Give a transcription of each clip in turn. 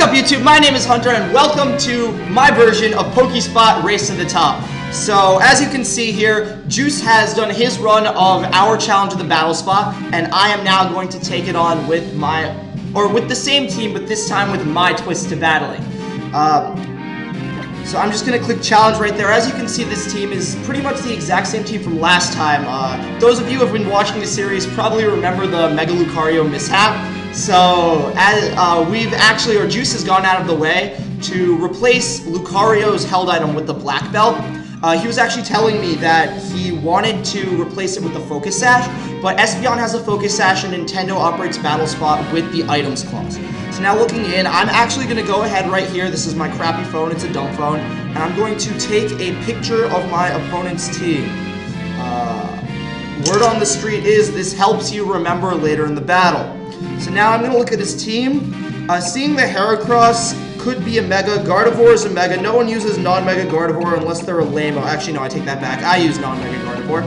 up, YouTube? My name is Hunter, and welcome to my version of Pokespot Race to the Top. So, as you can see here, Juice has done his run of our challenge of the battle spot, and I am now going to take it on with with the same team, but this time with my twist to battling. So I'm just going to click challenge right there. As you can see, this team is pretty much the exact same team from last time. Those of you who have been watching the series probably remember the Mega Lucario mishap. So, as Juice has gone out of the way to replace Lucario's held item with the black belt. He was actually telling me that he wanted to replace it with the Focus Sash, but Espeon has a Focus Sash and Nintendo operates Battle Spot with the Items Clause. So now looking in, I'm actually going to go ahead right here. This is my crappy phone, it's a dumb phone, and I'm going to take a picture of my opponent's team. Word on the street is this helps you remember later in the battle. So now I'm going to look at his team. Seeing the Heracross could be a Mega. Gardevoir is a Mega. No one uses non-Mega Gardevoir unless they're a lame. Actually, no, I take that back. I use non-Mega Gardevoir.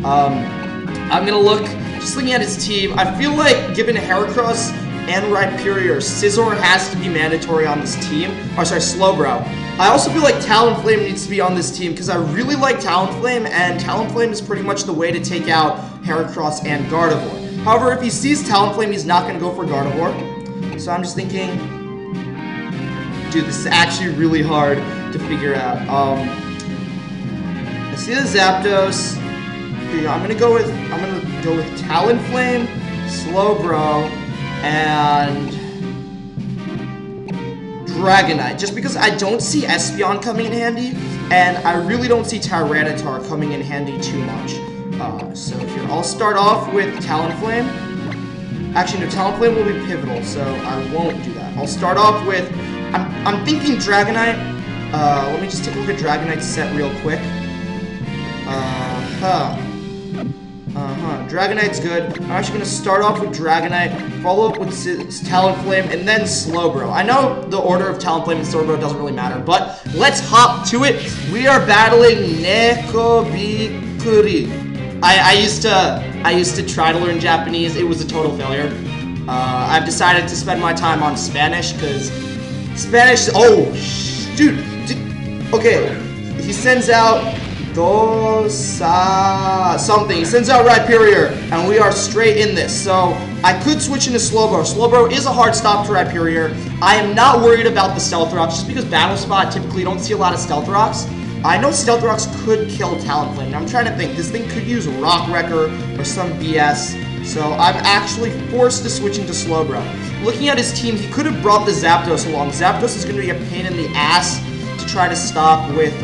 I'm going to look, just looking at his team, I feel like given Heracross and Rhyperior, Scizor has to be mandatory on this team. Or sorry, Slowbro. I also feel like Talonflame needs to be on this team because I really like Talonflame, and Talonflame is pretty much the way to take out Heracross and Gardevoir. However, if he sees Talonflame, he's not going to go for Gardevoir. So I'm just thinking, dude, this is actually really hard to figure out. I see the Zapdos. Here you go. I'm gonna go with Talonflame, Slowbro, and Dragonite. Just because I don't see Espeon coming in handy, and I really don't see Tyranitar coming in handy too much. So here, I'll start off with Talonflame. Actually, no, Talonflame will be pivotal, so I won't do that. I'll start off with, I'm thinking Dragonite. Let me just take a look at Dragonite's set real quick. Dragonite's good. I'm actually going to start off with Dragonite, follow up with Talonflame, and then Slowbro. I know the order of Talonflame and Slowbro doesn't really matter, but let's hop to it. We are battling Nekobikuri. I used to try to learn Japanese. It was a total failure. I've decided to spend my time on Spanish because Spanish. Oh, dude. Okay, he sends out something. He sends out Rhyperior, and we are straight in this. So I could switch into Slowbro. Slowbro is a hard stop to Rhyperior. I am not worried about the Stealth Rocks just because Battle Spot typically don't see a lot of Stealth Rocks. I know Stealth Rocks could kill Talonflame. Now I'm trying to think. This thing could use Rock Wrecker or some BS. So I'm actually forced to switch into Slowbro. Looking at his team, he could have brought the Zapdos along. Zapdos is going to be a pain in the ass to try to stop with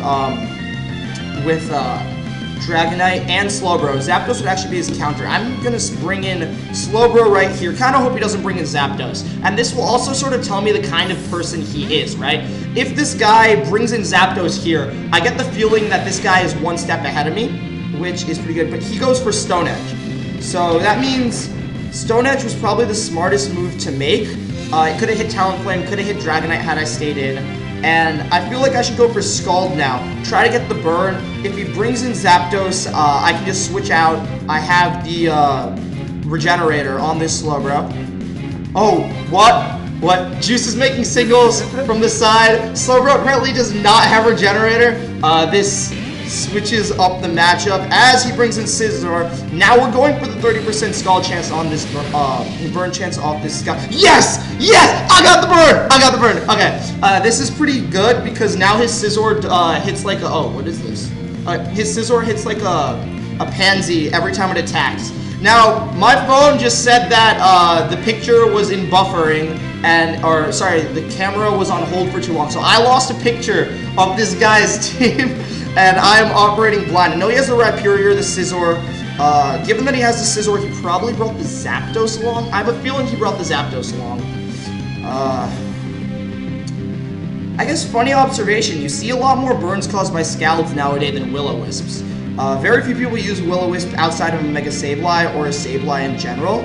Dragonite and Slowbro. Zapdos would actually be his counter. I'm going to bring in Slowbro right here. Kind of hope he doesn't bring in Zapdos. And this will also sort of tell me the kind of person he is, right? If this guy brings in Zapdos here, I get the feeling that this guy is one step ahead of me, which is pretty good. But he goes for Stone Edge. So that means Stone Edge was probably the smartest move to make. It could have hit Talonflame, could have hit Dragonite had I stayed in. And I feel like I should go for Scald now. Try to get the burn. If he brings in Zapdos, I can just switch out. I have the Regenerator on this Slowbro. Oh, what? What? Juice is making signals from the side. Slowbro apparently does not have Regenerator. This switches up the matchup as he brings in Scizor. Now we're going for the 30% Scald chance on this burn chance off this Scald. Yes! Yes! I got the burn! I got the burn! Okay, this is pretty good because now his Scizor hits like a, oh, what is this? His Scizor hits like a pansy every time it attacks. Now, my phone just said that the picture was in buffering the camera was on hold for too long. So I lost a picture of this guy's team. And I am operating blind. I know he has the Rhyperior, the Scizor. Given that he has the Scizor, he probably brought the Zapdos along. I have a feeling he brought the Zapdos along. I guess funny observation, you see a lot more burns caused by Scalds nowadays than Will-O-Wisps. Very few people use Will-O-Wisp outside of a Mega Sableye or a Sableye in general.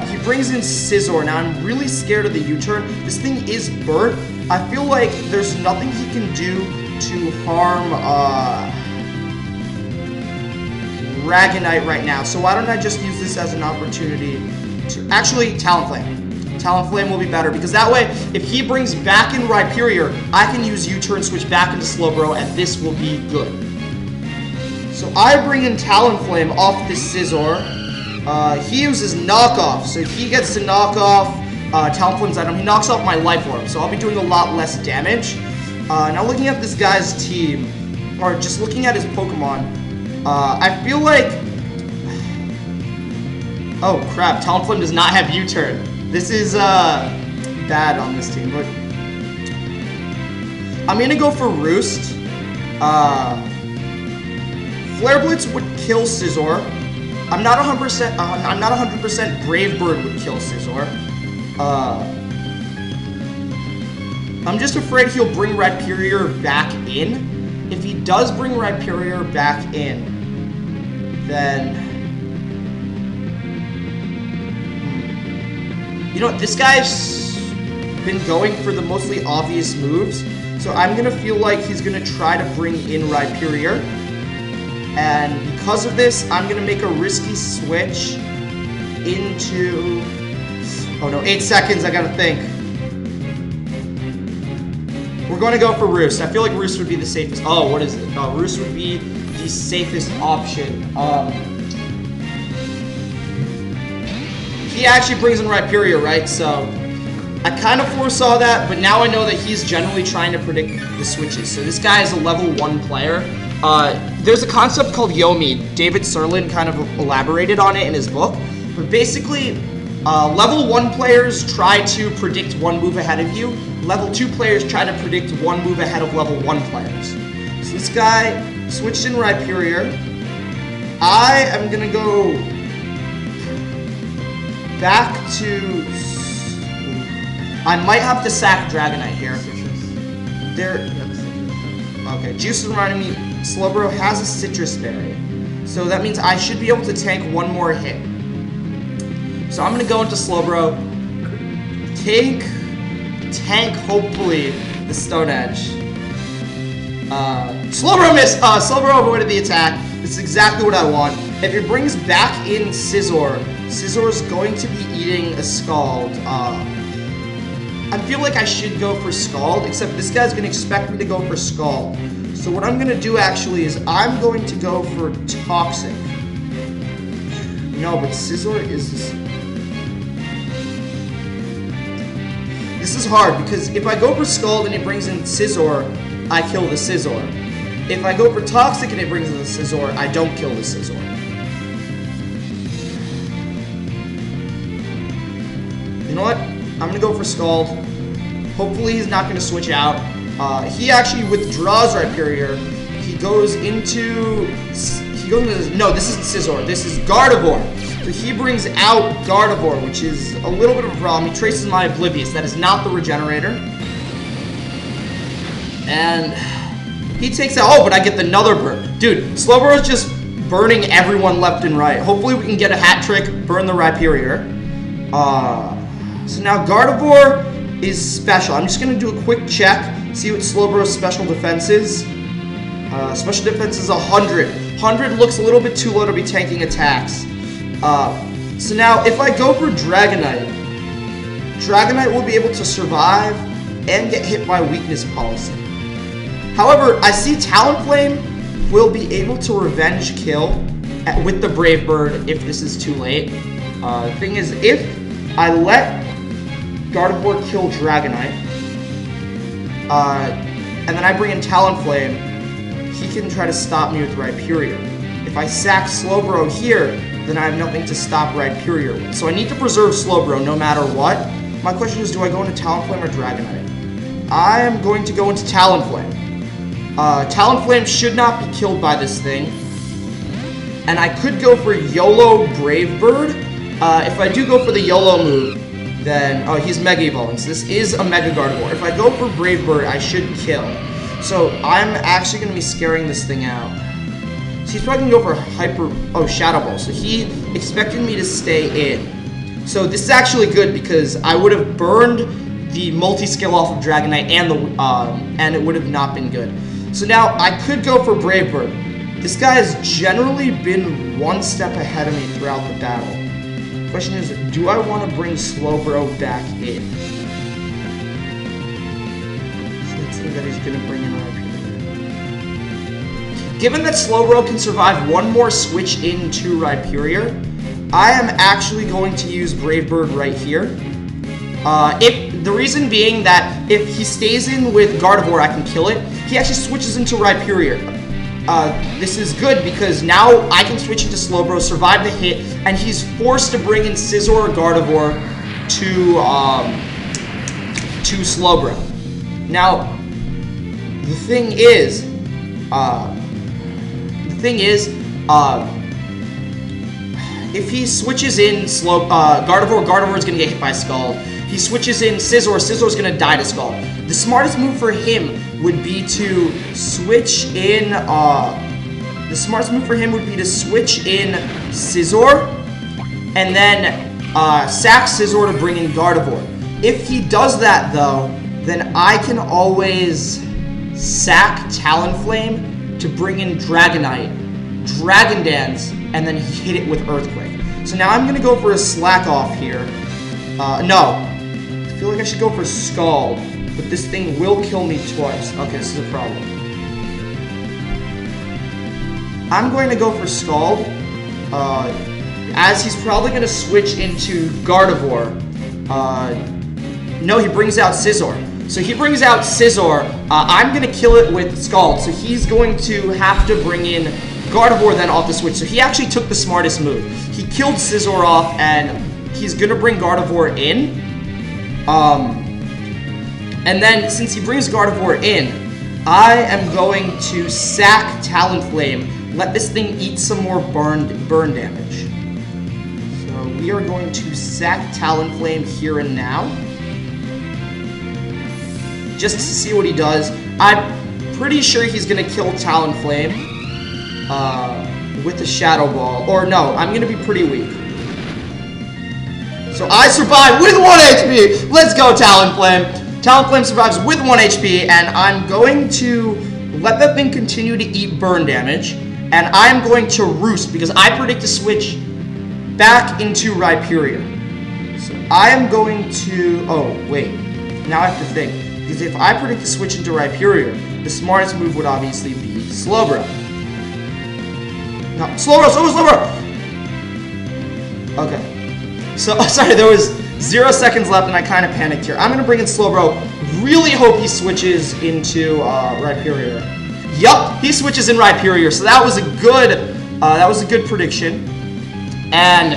He brings in Scizor. Now I'm really scared of the U-turn. This thing is burnt. I feel like there's nothing he can do to harm Dragonite right now. So why don't I just use this as an opportunity to actually Talonflame. Talonflame will be better, because that way, if he brings back in Rhyperior, I can use U-turn, switch back into Slowbro, and this will be good. So I bring in Talonflame off this Scizor. He uses Knockoff, so he gets to knock off Talonflame's item. He knocks off my Life Orb, so I'll be doing a lot less damage. Now looking at this guy's team, or just looking at his Pokemon, I feel like... Oh crap, Talonflame does not have U-turn. This is bad on this team, but I'm gonna go for Roost. Flare Blitz would kill Scizor. I'm not 100% Brave Bird would kill Scizor. I'm just afraid he'll bring Rhyperior back in. If he does bring Rhyperior back in, then... You know what, this guy's been going for the mostly obvious moves, so I'm gonna feel like he's gonna try to bring in Rhyperior. And because of this, I'm gonna make a risky switch into... Oh no, 8 seconds, I gotta think. We're gonna go for Roost. I feel like Roost would be the safest. Oh, what is it? Roost would be the safest option. He actually brings in Rhyperior, right? So I kind of foresaw that, but now I know that he's generally trying to predict the switches. So this guy is a level 1 player. There's a concept called Yomi. David Serlin kind of elaborated on it in his book. But basically, level 1 players try to predict one move ahead of you. Level 2 players try to predict one move ahead of level 1 players. So this guy switched in Rhyperior. I am going to go back to... I might have to sack Dragonite here. Okay, Juice is reminding me Slowbro has a Citrus Berry. So that means I should be able to tank one more hit. So I'm going to go into Slowbro. Tank, hopefully, the Stone Edge. Slowbro missed! Slowbro avoided the attack. This is exactly what I want. If it brings back in Scizor, Scizor's going to be eating a Scald. I feel like I should go for Scald, except this guy's going to expect me to go for Scald. So what I'm going to do actually is I'm going to go for Toxic. No, but Scizor is... This is hard, because if I go for Scald and it brings in Scizor, I kill the Scizor. If I go for Toxic and it brings in the Scizor, I don't kill the Scizor. You know what? I'm going to go for Scald. Hopefully he's not going to switch out. He actually withdraws Rhyperior. He goes into... No, this isn't Scizor. This is Gardevoir. So he brings out Gardevoir, which is a little bit of a problem. He traces my Oblivious. That is not the Regenerator. And he takes out... Oh, but I get the Another Burn. Dude, Slowbro is just burning everyone left and right. Hopefully we can get a hat trick, burn the Rhyperior. So now Gardevoir is special. I'm just going to do a quick check, see what Slowbro's special defense is. Special defense is 100. 100 looks a little bit too low to be tanking attacks. So now if I go for Dragonite, Dragonite will be able to survive and get hit by Weakness Policy. However, I see Talonflame will be able to revenge kill with the Brave Bird if this is too late. The thing is, if I let Gardevoir kill Dragonite, and then I bring in Talonflame, he can try to stop me with Rhyperior. If I sack Slowbro here, then I have nothing to stop Rhyperior with. So I need to preserve Slowbro no matter what. My question is, do I go into Talonflame or Dragonite? I am going to go into Talonflame. Talonflame should not be killed by this thing. And I could go for YOLO Brave Bird. If I do go for the YOLO move, then... Oh, he's Mega Evolving. So this is a Mega Gardevoir. If I go for Brave Bird, I should kill. So I'm actually going to be scaring this thing out. So he's probably going to go for Hyper... Oh, Shadow Ball. So he expected me to stay in. So this is actually good because I would have burned the multi-skill off of Dragonite and it would have not been good. So now I could go for Brave Bird. This guy has generally been one step ahead of me throughout the battle. question is, do I want to bring Slowbro back in? So let's see that he's going to bring in Rhyperior. Given that Slowbro can survive one more switch into Rhyperior, I am actually going to use Brave Bird right here. The reason being that if he stays in with Gardevoir, I can kill it. He actually switches into Rhyperior. This is good because now I can switch into Slowbro, survive the hit, and he's forced to bring in Scizor or Gardevoir to Slowbro. Now, the thing is, if he switches in Gardevoir is going to get hit by Scald. He switches in Scizor is going to die to Scald. The smartest move for him would be to switch in, Scizor, and then sack Scizor to bring in Gardevoir. If he does that, though, then I can always sack Talonflame to bring in Dragonite, Dragon Dance, and then hit it with Earthquake. So now I'm going to go for a Slack Off here. No. I feel like I should go for Scald, but this thing will kill me twice. Okay, this is a problem. I'm going to go for Scald, as he's probably going to switch into Gardevoir. No, he brings out Scizor. So he brings out Scizor. I'm going to kill it with Scald, so he's going to have to bring in Gardevoir then off the switch. So he actually took the smartest move. He killed Scizor off, and he's going to bring Gardevoir in. And then, since he brings Gardevoir in, I am going to sack Talonflame, let this thing eat some more burn damage. So we are going to sack Talonflame here and now, just to see what he does. I'm pretty sure he's going to kill Talonflame with a Shadow Ball. Or no, I'm going to be pretty weak. So I survive with 1 HP! Let's go, Talonflame! Talonflame survives with 1 HP, and I'm going to let that thing continue to eat burn damage, and I'm going to Roost, because I predict to switch back into Rhyperior. So I am going to... Oh, wait. Now I have to think. Because if I predict to switch into Rhyperior, the smartest move would obviously be Slowbro. No, Slowbro! Okay. So, sorry, there was 0 seconds left and I kind of panicked here. I'm going to bring in Slowbro. Really hope he switches into Rhyperior. Yup, he switches in Rhyperior. So that was a good prediction. And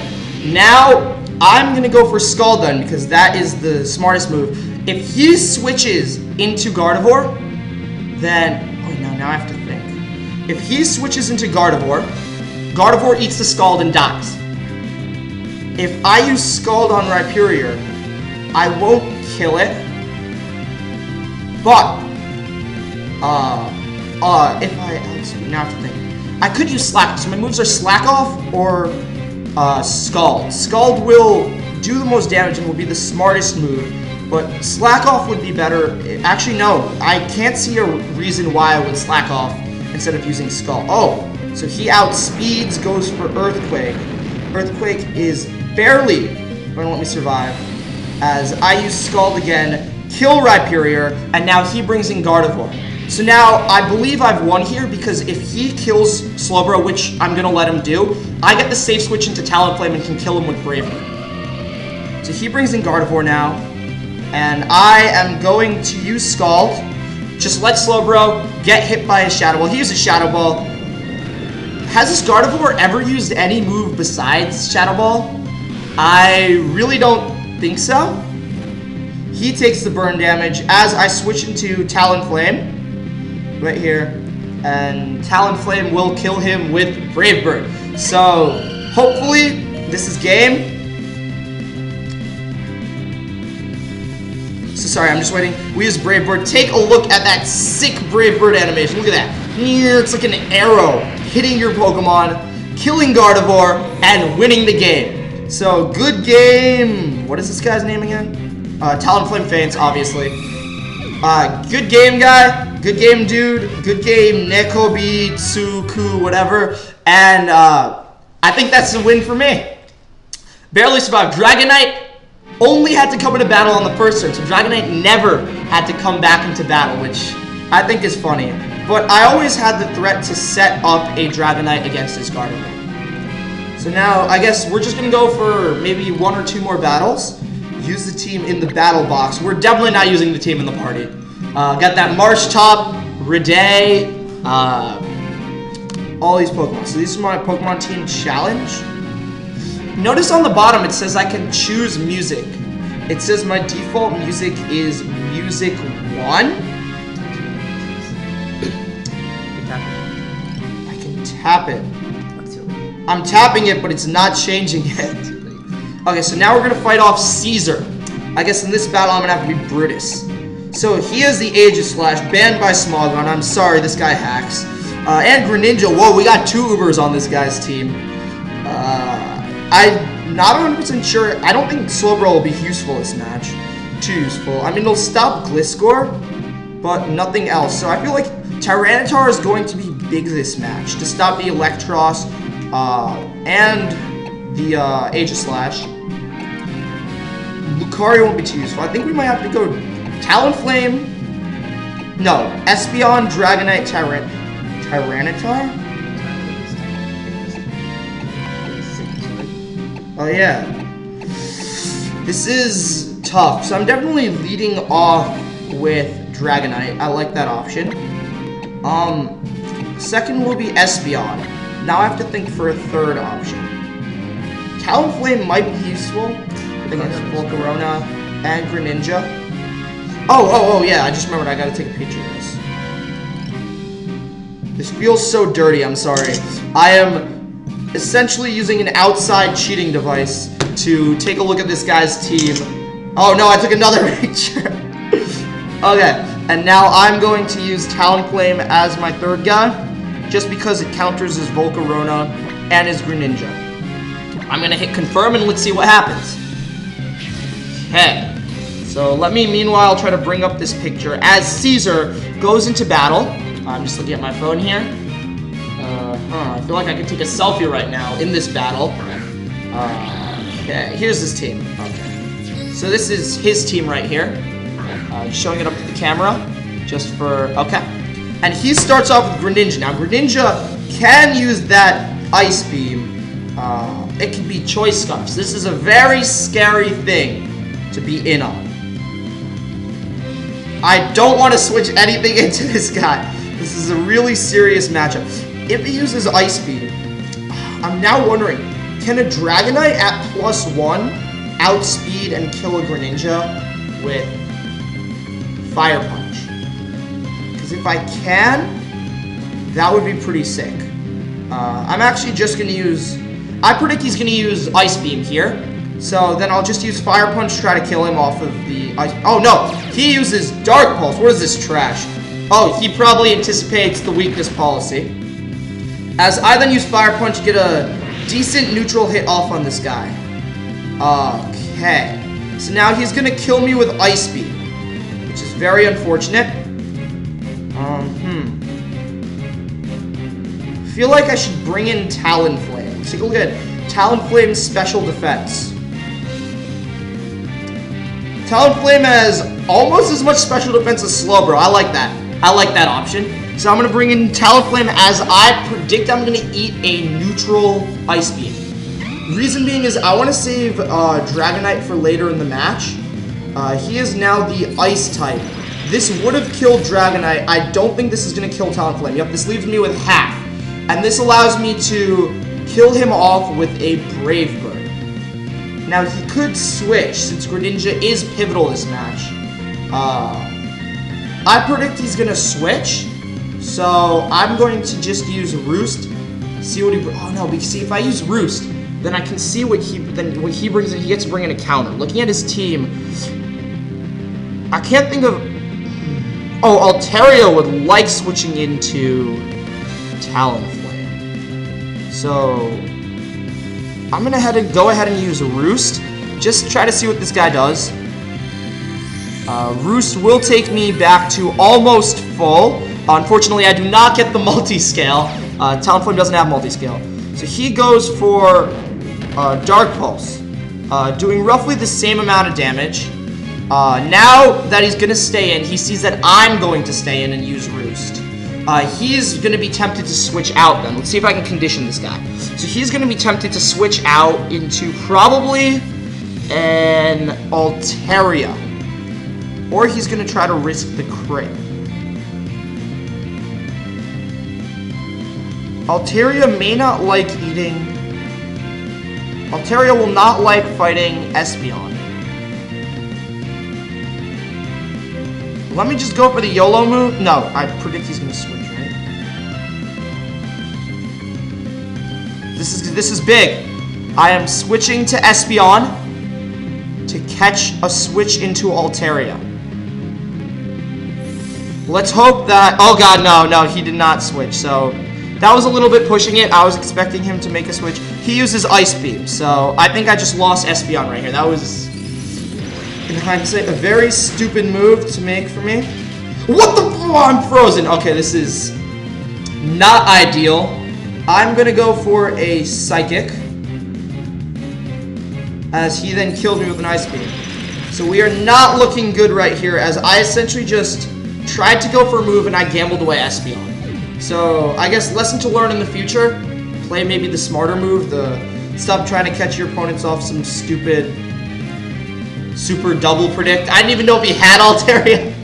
now I'm going to go for Scald then, because that is the smartest move. If he switches into Gardevoir, then... Oh, no, now I have to think. If he switches into Gardevoir, Gardevoir eats the Scald and dies. If I use Scald on Rhyperior, I won't kill it. But, if I... Now I have to think. I could use Slack, so my moves are Slack Off or Scald. Scald will do the most damage and will be the smartest move. But Slack Off would be better. Actually, no. I can't see a reason why I would Slack Off instead of using Scald. Oh, so he outspeeds, goes for Earthquake. Earthquake is barely going to let me survive. As I use Scald again, kill Rhyperior, and now he brings in Gardevoir. So now, I believe I've won here, because if he kills Slowbro, which I'm going to let him do, I get the safe switch into Talonflame and can kill him with Brave Bird. So he brings in Gardevoir now. And I am going to use Scald. Just let Slowbro get hit by a Shadow Ball. He uses Shadow Ball. Has this Gardevoir ever used any move besides Shadow Ball? I really don't think so. He takes the burn damage as I switch into Talonflame. Right here. And Talonflame will kill him with Brave Bird. So, hopefully, this is game. So sorry, I'm just waiting. We use Brave Bird. Take a look at that sick Brave Bird animation. Look at that. It's like an arrow hitting your Pokemon, killing Gardevoir, and winning the game. So, good game. What is this guy's name again? Talonflame Faints, obviously. Good game, guy. Good game, dude. Good game, Nekobi, Tsuku, whatever. And I think that's a win for me. Barely survived. Dragonite only had to come into battle on the first turn, so Dragonite never had to come back into battle, which I think is funny. But I always had the threat to set up a Dragonite against his Gardevoir. So now, I guess we're just going to go for maybe 1 or 2 more battles. Use the team in the battle box. We're definitely not using the team in the party. Got that Marsh Top, Riday, all these Pokemon. So these are my Pokemon Team Challenge. Notice on the bottom it says I can choose music. It says my default music is Music 1. I can tap it. I'm tapping it, but it's not changing it. Okay, so now we're gonna fight off Caesar. I guess in this battle I'm gonna have to be Brutus. So he has the Aegis Slash, banned by Smogon. I'm sorry, this guy hacks. And Greninja. Whoa, we got 2 Ubers on this guy's team. I'm not 100% sure. I don't think Slowbro will be useful this match. Too useful. I mean, it'll stop Gliscor, but nothing else. So I feel like Tyranitar is going to be big this match to stop the Electros and the Aegis Slash. Lucario won't be too useful. I think we might have to go Talonflame. No, Espeon, Dragonite, Tyranitar? Oh yeah. This is tough. So I'm definitely leading off with Dragonite. I like that option. Second will be Espeon. Now I have to think for a third option. Talonflame might be useful against Volcarona and Greninja. Oh yeah, I just remembered I gotta take a picture of this. This feels so dirty, I'm sorry. I am essentially using an outside cheating device to take a look at this guy's team. Oh no, I took another picture. Okay, and now I'm going to use Talonflame as my third guy, just because it counters his Volcarona and his Greninja. I'm gonna hit confirm and let's see what happens. Okay, so let me meanwhile try to bring up this picture as Caesar goes into battle. I'm just looking at my phone here. I feel like I could take a selfie right now in this battle. Okay, here's his team. Okay, so this is his team right here. Showing it up to the camera, just for, okay. And he starts off with Greninja. Now, Greninja can use that Ice Beam. It can be Choice Scarfs. This is a very scary thing to be in on. I don't want to switch anything into this guy. This is a really serious matchup. If he uses Ice Beam, I'm now wondering, can a Dragonite at +1 outspeed and kill a Greninja with Fire Punch? Because if I can, that would be pretty sick. I'm actually just going to use... I predict he's going to use Ice Beam here. So then I'll just use Fire Punch to try to kill him off of the Ice... Oh no! He uses Dark Pulse. What is this trash? Oh, he probably anticipates the weakness policy. As I then use Fire Punch to get a decent neutral hit off on this guy. Okay. So now he's going to kill me with Ice Beam, which is very unfortunate. I feel like I should bring in Talonflame. Let's take a look at Talonflame's special defense. Talonflame has almost as much special defense as Slowbro. I like that. I like that option. So I'm going to bring in Talonflame as I predict I'm going to eat a neutral Ice Beam. Reason being is I want to save Dragonite for later in the match. He is now the Ice type. This would have killed Dragonite. I don't think this is going to kill Talonflame. Yep, this leaves me with half. And this allows me to kill him off with a Brave Bird. Now, he could switch since Greninja is pivotal this match. I predict he's going to switch. So I'm going to just use Roost. See what he... Oh no, because see, if I use Roost, then I can see what he... Then when he brings in, he gets to bring in a counter. Looking at his team, I can't think of... Oh, Altaria would like switching into Talonflame. So I'm going to go ahead and use Roost. Just try to see what this guy does. Roost will take me back to almost full. Unfortunately, I do not get the multi-scale. Talonflame doesn't have multi-scale. So he goes for Dark Pulse. doing roughly the same amount of damage. Now that he's going to stay in, he sees that I'm going to stay in and use Roost. He's going to be tempted to switch out then. Let's see if I can condition this guy. So he's going to be tempted to switch out into probably an Altaria. Or he's going to try to risk the crit. Altaria may not like eating... Altaria will not like fighting Espeon. Let me just go for the YOLO move. No, I predict he's going to switch, right? This is big. I am switching to Espeon to catch a switch into Altaria. Let's hope that... Oh god, no, he did not switch, so... That was a little bit pushing it. I was expecting him to make a switch. He uses Ice Beam, so I think I just lost Espeon right here. That was, in hindsight, a very stupid move to make for me. What the... Oh, I'm frozen. Okay, this is not ideal. I'm going to go for a Psychic, as he then killed me with an Ice Beam. So we are not looking good right here, as I essentially just tried to go for a move and I gambled away Espeon. So, I guess lesson to learn in the future, play maybe the smarter move, stop trying to catch your opponents off some stupid super double predict. I didn't even know if he had Altaria.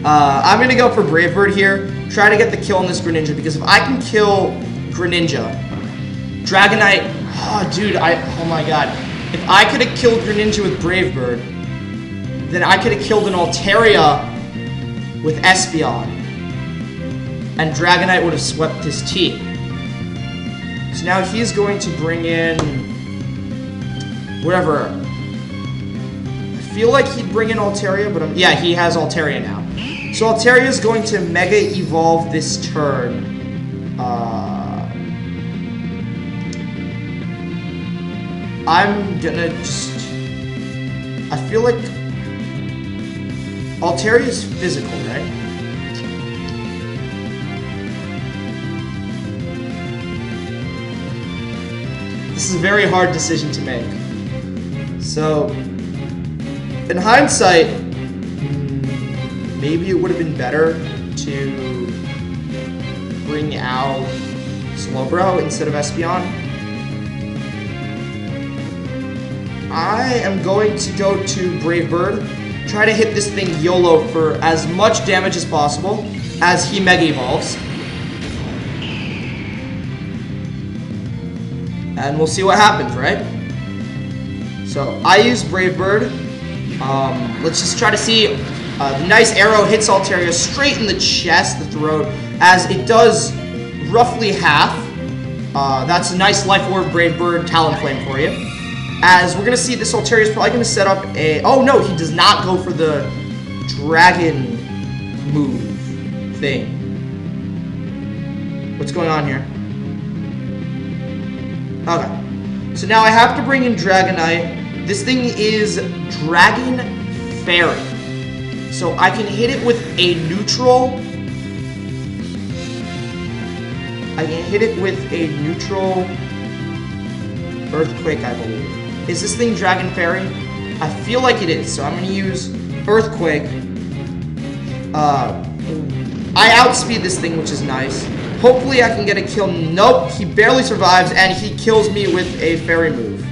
I'm going to go for Brave Bird here, try to get the kill on this Greninja, because if I can kill Greninja, Dragonite, oh dude, oh my god. If I could have killed Greninja with Brave Bird, then I could have killed an Altaria with Espeon. And Dragonite would have swept his team. So now he's going to bring in... whatever. I feel like he'd bring in Altaria, but yeah, he has Altaria now. So Altaria is going to Mega Evolve this turn. I'm gonna just... I feel like... Altaria is physical, right? This is a very hard decision to make. So, in hindsight, maybe it would have been better to bring out Slowbro instead of Espeon. I am going to go to Brave Bird, try to hit this thing YOLO for as much damage as possible as he Mega Evolves. And we'll see what happens, right? So, I use Brave Bird. Let's just try to see. The nice arrow hits Altaria straight in the chest, the throat, as it does roughly half. That's a nice Life Orb, Brave Bird, Talonflame for you. As we're going to see, this Altaria is probably going to set up a... Oh, no, he does not go for the Dragon move thing. What's going on here? Okay, so now I have to bring in Dragonite. This thing is Dragon Fairy. So I can hit it with a neutral. I can hit it with a neutral Earthquake, I believe. Is this thing Dragon Fairy? I feel like it is, so I'm going to use Earthquake. I outspeed this thing, which is nice. Hopefully I can get a kill. Nope, he barely survives, and he kills me with a fairy move.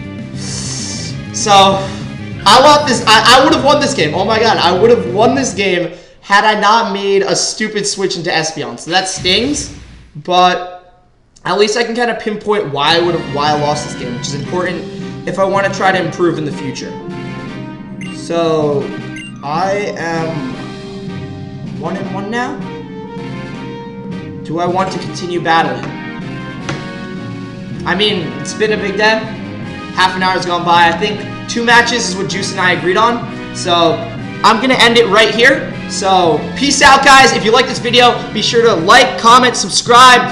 So, I want this. I would have won this game. Oh my god, I would have won this game had I not made a stupid switch into Espeon. So that stings, but at least I can kind of pinpoint why I lost this game, which is important if I want to try to improve in the future. So, I am 1-1 now. Do I want to continue battling? I mean, it's been a big day. Half an hour's gone by. I think 2 matches is what Juice and I agreed on. So, I'm going to end it right here. So, peace out, guys. If you like this video, be sure to like, comment, subscribe.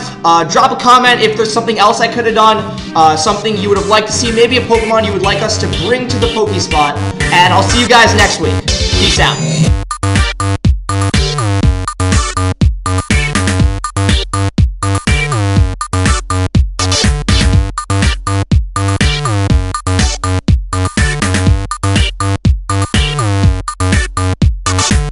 Drop a comment if there's something else I could have done. Something you would have liked to see. Maybe a Pokemon you would like us to bring to the Pokespot. And I'll see you guys next week. Peace out.